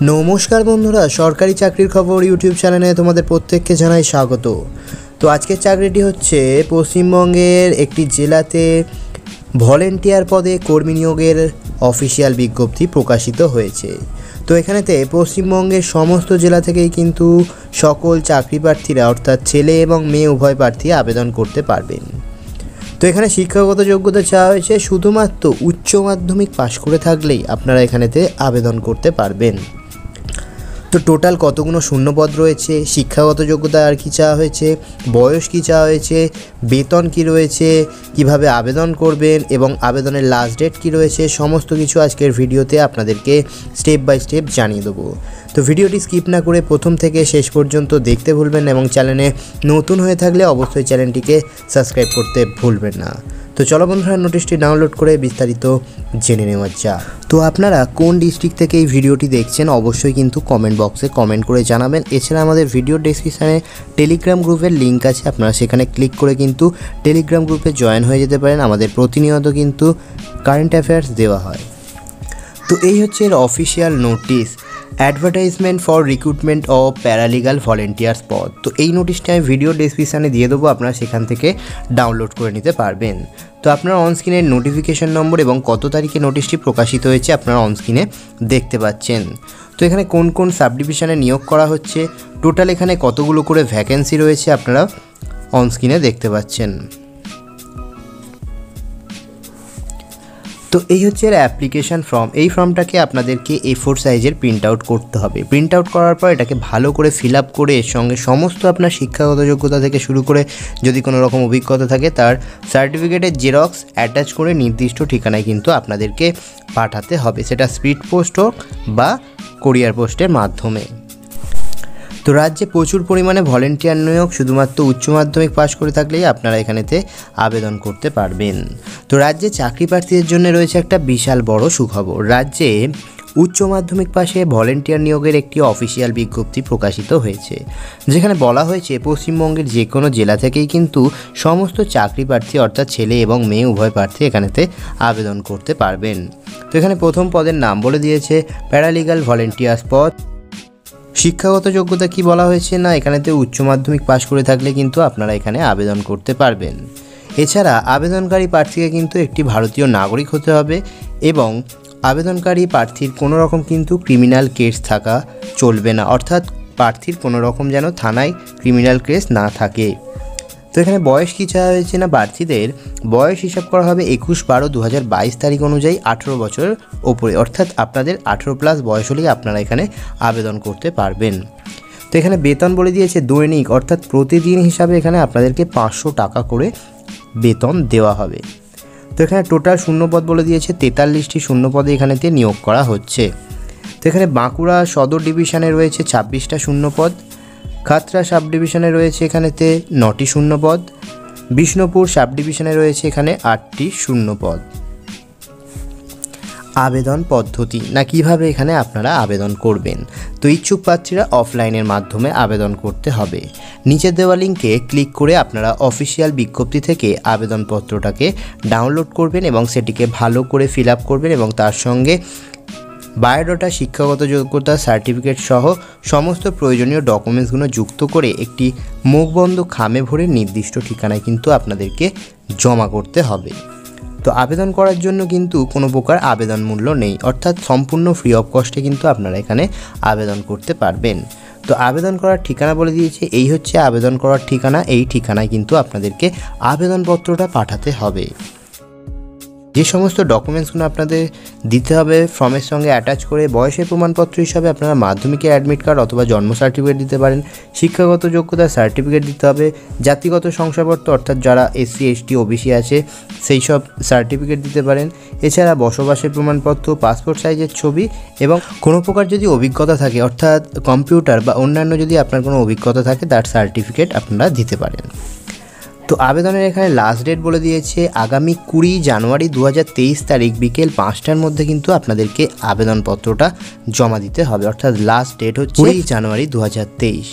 নমস্কার বন্ধুরা, সরকারি চাকরির খবর ইউটিউব চ্যানেলে তোমাদের প্রত্যেককে জানাই স্বাগত। তো আজকের চাকরিটি হচ্ছে পশ্চিমবঙ্গের একটি জেলাতে ভলেন্টিয়ার পদে কর্মী নিয়োগের অফিসিয়াল বিজ্ঞপ্তি প্রকাশিত হয়েছে। তো এখানেতে পশ্চিমবঙ্গের সমস্ত জেলা থেকেই কিন্তু সকল চাকরি প্রার্থীরা অর্থাৎ ছেলে এবং মেয়ে উভয় প্রার্থী আবেদন করতে পারবেন। তো এখানে শিক্ষাগত যোগ্যতা চাওয়া হয়েছে, শুধুমাত্র উচ্চ মাধ্যমিক পাশ করে থাকলেই আপনারা এখানেতে আবেদন করতে পারবেন। তো টোটাল কতগুলো শূন্যপদ রয়েছে, শিক্ষাগত যোগ্যতা আর কি চাওয়া হয়েছে, বয়স কি চাওয়া হয়েছে, বেতন কি রয়েছে, কিভাবে আবেদন করবেন এবং আবেদনের লাস্ট ডেট কি রয়েছে, সমস্ত কিছু আজকের ভিডিওতে আপনাদেরকে স্টেপ বাই স্টেপ জানিয়ে দেবো। তো ভিডিওটি স্কিপ না করে প্রথম থেকে শেষ পর্যন্ত দেখতে ভুলবেন এবং চ্যানেলে নতুন হয়ে থাকলে অবশ্যই চ্যানেলটিকে সাবস্ক্রাইব করতে ভুলবেন না। তো চলো বন্ধুরা, নোটিশটি ডাউনলোড করে বিস্তারিত জেনে নেওয়া যাক। তো আপনারা কোন ডিস্ট্রিক্ট থেকে এই ভিডিওটি দেখছেন অবশ্যই কিন্তু কমেন্ট বক্সে কমেন্ট করে জানাবেন। এছাড়া আমাদের ভিডিও ডেসক্রিপশানে টেলিগ্রাম গ্রুপের লিঙ্ক আছে, আপনারা সেখানে ক্লিক করে কিন্তু টেলিগ্রাম গ্রুপে জয়েন হয়ে যেতে পারেন। আমাদের প্রতিনিয়ত কিন্তু কারেন্ট অ্যাফেয়ার্স দেওয়া হয়। তো এই হচ্ছে এর official notice, advertisement for recruitment of paralegal volunteers পদ। তো এই নোটিশটা আমি ভিডিও ডেসক্রিপশানে দিয়ে দেবো, আপনারা সেখান থেকে ডাউনলোড করে নিতে পারবেন। তো আপনারা অনস্ক্রিনের নোটিফিকেশন নম্বর এবং কত তারিখে নোটিশটি প্রকাশিত হয়েছে আপনারা অনস্ক্রিনে দেখতে পাচ্ছেন। তো এখানে কোন কোন সাব ডিভিশনে নিয়োগ করা হচ্ছে, টোটাল এখানে কতগুলো করে ভ্যাকেন্সি রয়েছে আপনারা অনস্ক্রিনে দেখতে পাচ্ছেন। তো এই হচ্ছে এর অ্যাপ্লিকেশান ফর্ম। এই ফর্মটাকে আপনাদেরকে A4 সাইজের প্রিন্ট আউট করতে হবে। প্রিন্ট আউট করার পর এটাকে ভালো করে ফিল আপ করে এর সঙ্গে সমস্ত আপনার শিক্ষাগত যোগ্যতা থেকে শুরু করে যদি কোনো রকম অভিজ্ঞতা থাকে তার সার্টিফিকেটের জেরক্স অ্যাটাচ করে নির্দিষ্ট ঠিকানায় কিন্তু আপনাদেরকে পাঠাতে হবে, সেটা স্পিড পোস্ট হোক বা কোরিয়ার পোস্টের মাধ্যমে। তো রাজ্যে প্রচুর পরিমাণে ভলেন্টিয়ার নিয়োগ, শুধুমাত্র উচ্চ মাধ্যমিক পাশ করে থাকলেই আপনারা এখানেতে আবেদন করতে পারবেন। তো রাজ্যে চাকরি প্রার্থীদের জন্য রয়েছে একটা বিশাল বড় সুখবর। রাজ্যে উচ্চ মাধ্যমিক পাশে ভলেন্টিয়ার নিয়োগের একটি অফিসিয়াল বিজ্ঞপ্তি প্রকাশিত হয়েছে, যেখানে বলা হয়েছে পশ্চিমবঙ্গের যে কোনো জেলা থেকেই কিন্তু সমস্ত চাকরি প্রার্থী অর্থাৎ ছেলে এবং মেয়ে উভয় প্রার্থী এখানেতে আবেদন করতে পারবেন। তো এখানে প্রথম পদের নাম বলে দিয়েছে প্যারালিগাল ভলেন্টিয়ার্স পদ। শিক্ষাগত যোগ্যতা কি বলা হয়েছে না, এখানেতে উচ্চ মাধ্যমিক পাশ করে থাকলে কিন্তু আপনারা এখানে আবেদন করতে পারবেন। এছাড়া আবেদনকারী প্রার্থীকে কিন্তু একটি ভারতীয় নাগরিক হতে হবে এবং আবেদনকারী প্রার্থীর কোনো রকম কিন্তু ক্রিমিনাল কেস থাকা চলবে না, অর্থাৎ প্রার্থীর কোনো রকম যেন থানায় ক্রিমিনাল কেস না থাকে। তো এখানে বয়স কী চাওয়া হয়েছে না, প্রার্থীদের বয়স হিসাব করা হবে 21/12/2022 তারিখ অনুযায়ী 18 বছরের ওপরে, অর্থাৎ আপনাদের 18+ বয়স হলেই আপনারা এখানে আবেদন করতে পারবেন। তো এখানে বেতন বলে দিয়েছে দৈনিক অর্থাৎ প্রতিদিন হিসাবে এখানে আপনাদেরকে 500 টাকা করে বেতন দেওয়া হবে। তো এখানে টোটাল শূন্যপদ বলে দিয়েছে 43টি শূন্যপদে এখানেতে নিয়োগ করা হচ্ছে। তো এখানে বাঁকুড়া সদর ডিভিশনে রয়েছে 26টা শূন্যপদ, খাতড়া সাব ডিভিশনে রয়েছে এখানেতে 9টি শূন্যপদ, বিষ্ণুপুর সাব ডিভিশনে রয়েছে এখানে 8টি শূন্যপদ। আবেদন পদ্ধতি না কিভাবে এখানে আপনারা আবেদন করবেন, তো ইচ্ছুক প্রার্থীরা অফলাইনের মাধ্যমে আবেদন করতে হবে। নিচের দেওয়া লিঙ্কে ক্লিক করে আপনারা অফিসিয়াল বিজ্ঞপ্তি থেকে আবেদনপত্রটাকে ডাউনলোড করবেন এবং সেটিকে ভালো করে ফিল আপ করবেন এবং তার সঙ্গে বায়োডাটা, শিক্ষাগত যোগ্যতা সার্টিফিকেট সহ সমস্ত প্রয়োজনীয় ডকুমেন্টসগুলো যুক্ত করে একটি মুখবন্ধ খামে ভরে নির্দিষ্ট ঠিকানায় কিন্তু আপনাদেরকে জমা করতে হবে। তো আবেদন করার জন্য কিন্তু কোনো প্রকার আবেদন মূল্য নেই, অর্থাৎ সম্পূর্ণ ফ্রি অফ কস্টে কিন্তু আপনারা এখানে আবেদন করতে পারবেন। তো আবেদন করার ঠিকানা বলে দিয়েছে, এই হচ্ছে আবেদন করার ঠিকানা। এই ঠিকানায় কিন্তু আপনাদেরকে আবেদনপত্রটা পাঠাতে হবে। যে সমস্ত ডকুমেন্টসগুলো আপনাদের দিতে হবে ফর্মের সঙ্গে অ্যাটাচ করে, বয়সের প্রমাণপত্র হিসাবে আপনারা মাধ্যমিকের অ্যাডমিট কার্ড অথবা জন্ম সার্টিফিকেট দিতে পারেন, শিক্ষাগত যোগ্যতা সার্টিফিকেট দিতে হবে, জাতিগত শংসাপত্র অর্থাৎ যারা SC ST OBC আছে সেই সব সার্টিফিকেট দিতে পারেন। এছাড়া বসবাসের প্রমাণপত্র, পাসপোর্ট সাইজের ছবি এবং কোনো প্রকার যদি অভিজ্ঞতা থাকে অর্থাৎ কম্পিউটার বা অন্যান্য যদি আপনার কোনো অভিজ্ঞতা থাকে তার সার্টিফিকেট আপনারা দিতে পারেন। তো আবেদনের এখানে লাস্ট ডেট বলে দিয়েছে আগামী 20 জানুয়ারি 2023 তারিখ বিকেল 5টার মধ্যে কিন্তু আপনাদেরকে আবেদনপত্রটা জমা দিতে হবে, অর্থাৎ লাস্ট ডেট হচ্ছে 20 জানুয়ারি 2023।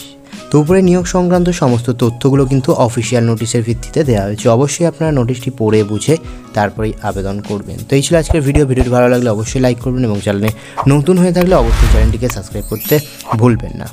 তো উপরে নিয়োগ সংক্রান্ত সমস্ত তথ্যগুলো কিন্তু অফিসিয়াল নোটিশের ভিত্তিতে দেওয়া হয়েছে। অবশ্যই আপনারা নোটিশটি পড়ে বুঝে তারপরেই আবেদন করবেন। তো এই ছিল আজকের ভিডিওটি ভালো লাগলে অবশ্যই লাইক করবেন এবং চ্যানেলে নতুন হয়ে থাকলে অবশ্যই চ্যানেলটিকে সাবস্ক্রাইব করতে ভুলবেন না।